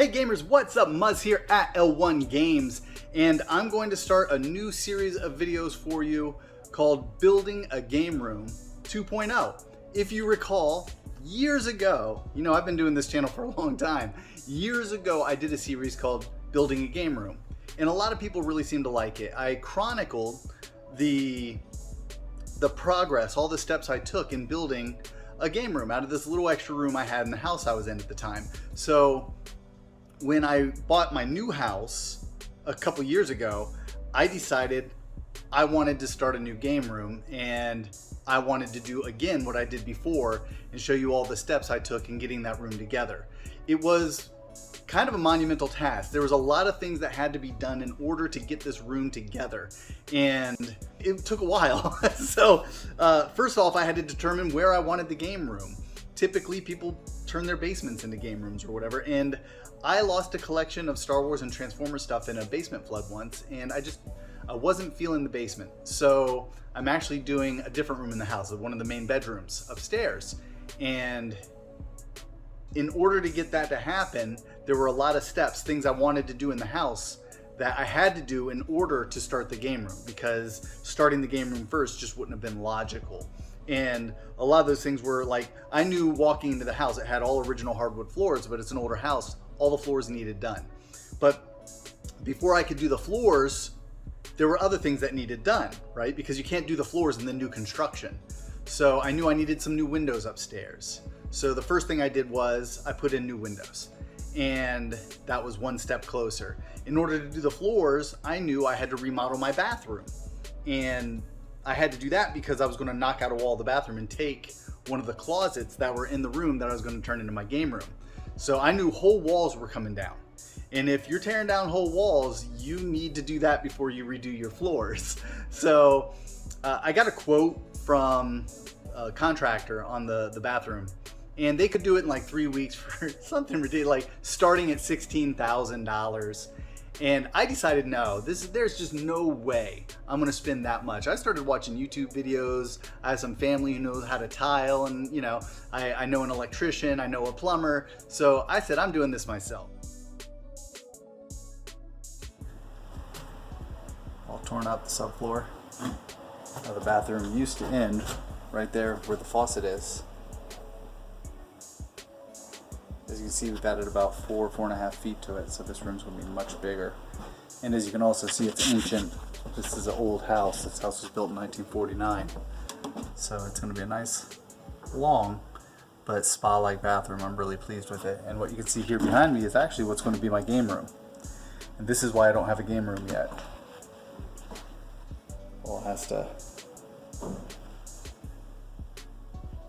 Hey gamers, what's up? Muzz here at L1 Games, and I'm going to start a new series of videos for you called Building a Game Room 2.0. If you recall, years ago, I've been doing this channel for a long time. Years ago, I did a series called Building a Game Room, and a lot of people really seemed to like it. I chronicled the progress, all the steps I took in building a game room out of this little extra room I had in the house I was in at the time. So when I bought my new house a couple years ago, I decided I wanted to start a new game room, and I wanted to do again what I did before and show you all the steps I took in getting that room together. It was kind of a monumental task. There was a lot of things that had to be done in order to get this room together, and it took a while. So first off, I had to determine where I wanted the game room. Typically people turn their basements into game rooms or whatever, and I lost a collection of Star Wars and Transformers stuff in a basement flood once, and I wasn't feeling the basement. So I'm actually doing a different room in the house, one of the main bedrooms upstairs. And in order to get that to happen, there were a lot of steps, things I wanted to do in the house that I had to do in order to start the game room, because starting the game room first just wouldn't have been logical. And a lot of those things were like, I knew walking into the house, it had all original hardwood floors, but it's an older house, all the floors needed done. But before I could do the floors, there were other things that needed done, right? Because you can't do the floors in the new construction. So I knew I needed some new windows upstairs. So the first thing I did was I put in new windows, and that was one step closer. In order to do the floors, I knew I had to remodel my bathroom, and I had to do that because I was going to knock out a wall of the bathroom and take one of the closets that were in the room that I was going to turn into my game room. So I knew whole walls were coming down, and if you're tearing down whole walls, you need to do that before you redo your floors. So I got a quote from a contractor on the bathroom, and they could do it in like 3 weeks for something ridiculous, like starting at $16,000. And I decided, no, there's just no way I'm gonna spend that much. I started watching YouTube videos. I have some family who knows how to tile, and I know an electrician, I know a plumber. So I said, I'm doing this myself. All torn out the subfloor. Now the bathroom used to end right there where the faucet is. As you can see, we've added about 4.5 feet to it, so this room's going to be much bigger. And as you can also see, it's ancient. This is an old house. This house was built in 1949. So it's going to be a nice, long, but spa-like bathroom. I'm really pleased with it. And what you can see here behind me is actually what's going to be my game room. And this is why I don't have a game room yet. Well, it has to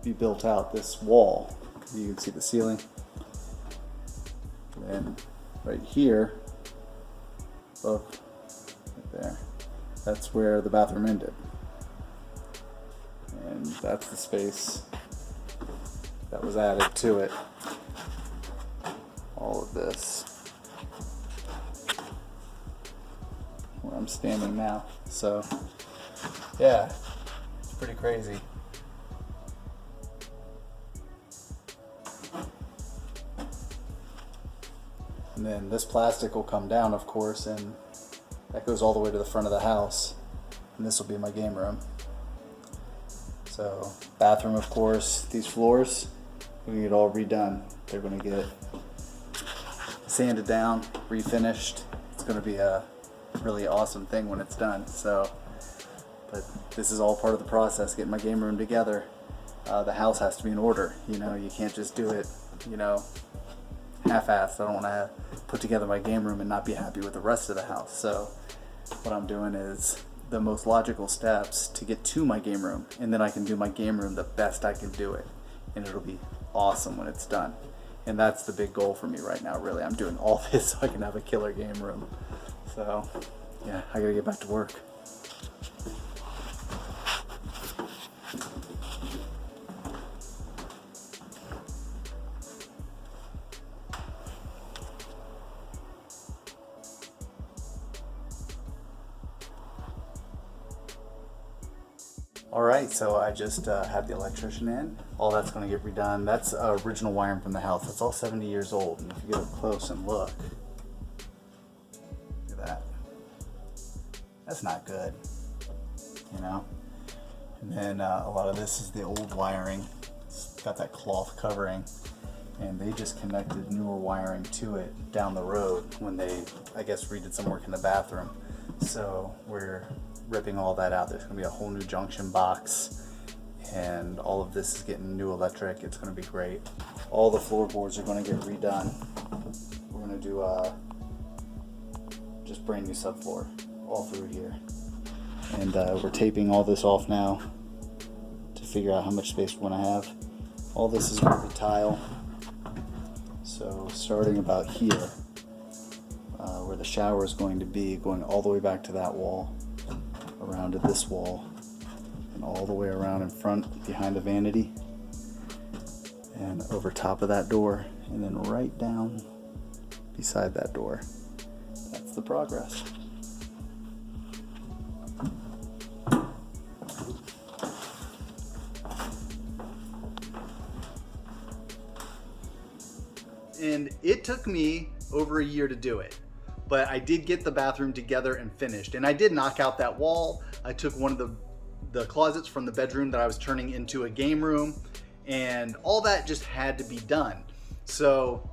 be built out, this wall. You can see the ceiling. And right here, right there, that's where the bathroom ended. And that's the space that was added to it. All of this, where I'm standing now. So, yeah, it's pretty crazy. And then this plastic will come down, of course, and that goes all the way to the front of the house. And this will be my game room. So, bathroom, of course, these floors, we get all redone. They're going to get sanded down, refinished. It's going to be a really awesome thing when it's done. So, but this is all part of the process, getting my game room together. The house has to be in order. You can't just do it, half-assed. I don't want to put together my game room and not be happy with the rest of the house. So what I'm doing is the most logical steps to get to my game room, and then I can do my game room the best I can do it, and it'll be awesome when it's done. And that's the big goal for me right now, really. I'm doing all this so I can have a killer game room. So yeah, I gotta get back to work. All right, so I just had the electrician in. All that's going to get redone. That's original wiring from the house. It's all 70 years old. And if you get up close and look at that, that's not good, you know? And then a lot of this is the old wiring. It's got that cloth covering, and they just connected newer wiring to it down the road when they, I guess, redid some work in the bathroom. So we're ripping all that out. There's going to be a whole new junction box, and all of this is getting new electric. It's going to be great. All the floorboards are going to get redone. We're going to do just brand new subfloor all through here. And we're taping all this off now to figure out how much space we want to have. All this is going to be tile. So starting about here, where the shower is going to be, going all the way back to that wall, around to this wall, and all the way around in front behind the vanity, and over top of that door, and then right down beside that door. That's the progress. And it took me over a year to do it, but I did get the bathroom together and finished. And I did knock out that wall. I took one of the closets from the bedroom that I was turning into a game room, and all that just had to be done. So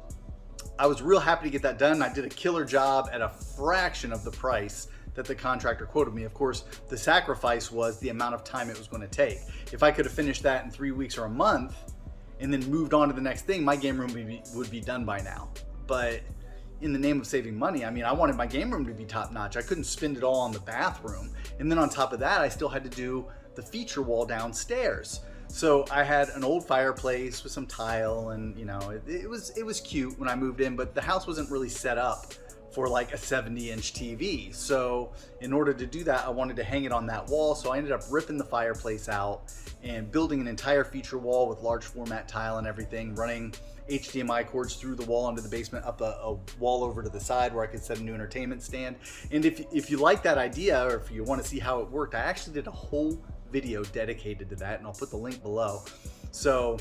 I was real happy to get that done. I did a killer job at a fraction of the price that the contractor quoted me. Of course, the sacrifice was the amount of time it was going to take. If I could have finished that in 3 weeks or a month and then moved on to the next thing, my game room would be done by now. But in the name of saving money, I mean, I wanted my game room to be top notch. I couldn't spend it all on the bathroom. And then on top of that, I still had to do the feature wall downstairs. So I had an old fireplace with some tile, and you know, it was cute when I moved in, but the house wasn't really set up for like a 70-inch TV. So in order to do that, I wanted to hang it on that wall. So I ended up ripping the fireplace out and building an entire feature wall with large format tile and everything, running HDMI cords through the wall into the basement, up a wall over to the side where I could set a new entertainment stand. And if you like that idea, or if you want to see how it worked, I actually did a whole video dedicated to that, and I'll put the link below. So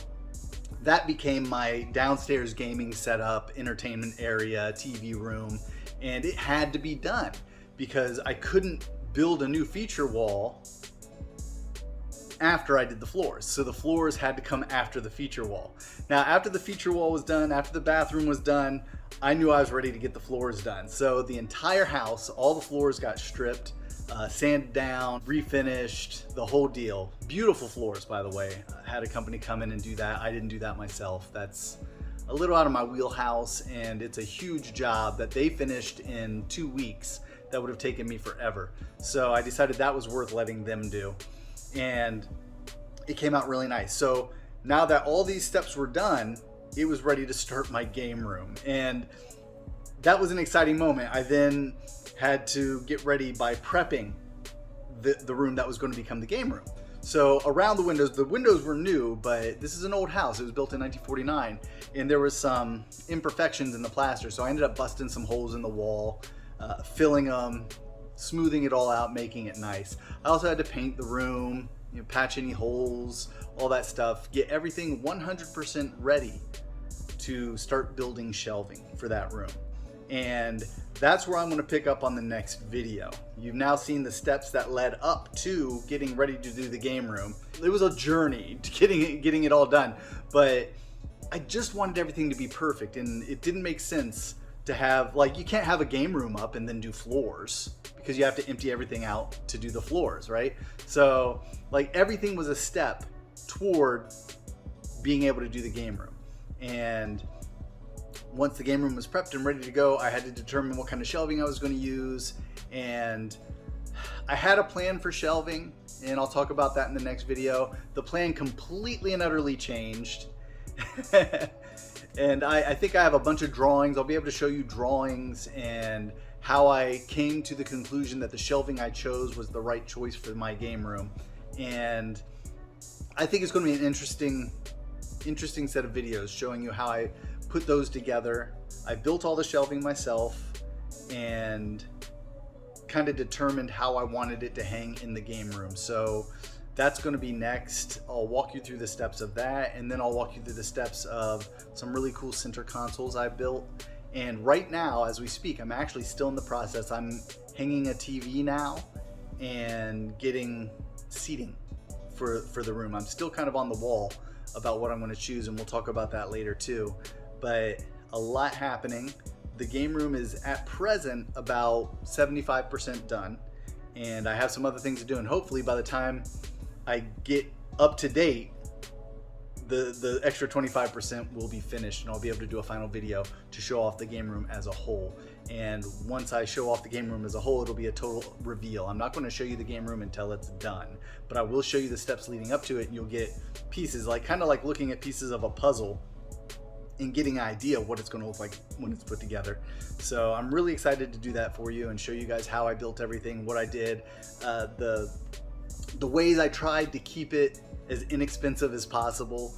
that became my downstairs gaming setup, entertainment area, TV room, and it had to be done because I couldn't build a new feature wall after I did the floors. So the floors had to come after the feature wall. Now, after the feature wall was done, after the bathroom was done, I knew I was ready to get the floors done. So the entire house, all the floors got stripped, sanded down, refinished, the whole deal. Beautiful floors, by the way. I had a company come in and do that. I didn't do that myself. That's a little out of my wheelhouse, and it's a huge job that they finished in 2 weeks. That would have taken me forever. So I decided that was worth letting them do. And it came out really nice. So now that all these steps were done, it was ready to start my game room. And that was an exciting moment. I then had to get ready by prepping the room that was going to become the game room. So around the windows were new, but this is an old house. It was built in 1949, and there was some imperfections in the plaster. So I ended up busting some holes in the wall, filling them, smoothing it all out, making it nice. I also had to paint the room, patch any holes, all that stuff, get everything 100% ready to start building shelving for that room. And that's where I'm going to pick up on the next video. You've now seen the steps that led up to getting ready to do the game room. It was a journey to getting it all done, but I just wanted everything to be perfect, and it didn't make sense to have, like, you can't have a game room up and then do floors because you have to empty everything out to do the floors, right? So like everything was a step toward being able to do the game room. And once the game room was prepped and ready to go, I had to determine what kind of shelving I was going to use. And I had a plan for shelving, and I'll talk about that in the next video. The plan completely and utterly changed. And I think I have a bunch of drawings. I'll be able to show you drawings and how I came to the conclusion that the shelving I chose was the right choice for my game room. And I think it's going to be an interesting set of videos showing you how I put those together. I built all the shelving myself and kind of determined how I wanted it to hang in the game room. So that's going to be next. I'll walk you through the steps of that, and then I'll walk you through the steps of some really cool center consoles I built. And right now, as we speak, I'm actually still in the process. I'm hanging a TV now and getting seating for the room. I'm still kind of on the wall about what I'm going to choose, and we'll talk about that later too. But a lot happening. The game room is at present about 75% done, and I have some other things to do, and hopefully by the time I get up to date, the extra 25% will be finished, and I'll be able to do a final video to show off the game room as a whole. And once I show off the game room as a whole, it'll be a total reveal. I'm not going to show you the game room until it's done, but I will show you the steps leading up to it, and you'll get pieces, like kind of like looking at pieces of a puzzle and getting an idea of what it's going to look like when it's put together. So I'm really excited to do that for you and show you guys how I built everything, what I did, the ways I tried to keep it as inexpensive as possible,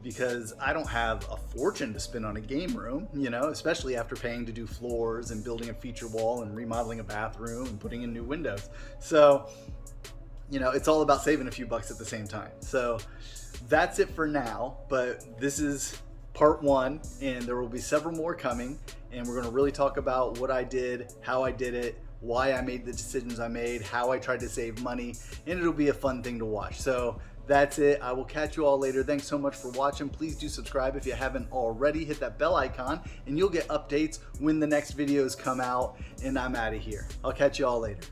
because I don't have a fortune to spend on a game room, you know, especially after paying to do floors and building a feature wall and remodeling a bathroom and putting in new windows. So, you know, it's all about saving a few bucks at the same time. So that's it for now, but this is part one, and there will be several more coming, and we're going to really talk about what I did, how I did it, why I made the decisions I made, how I tried to save money, and it'll be a fun thing to watch. So that's it. I will catch you all later. Thanks so much for watching. Please do subscribe if you haven't already. Hit that bell icon and you'll get updates when the next videos come out, and I'm out of here. I'll catch you all later.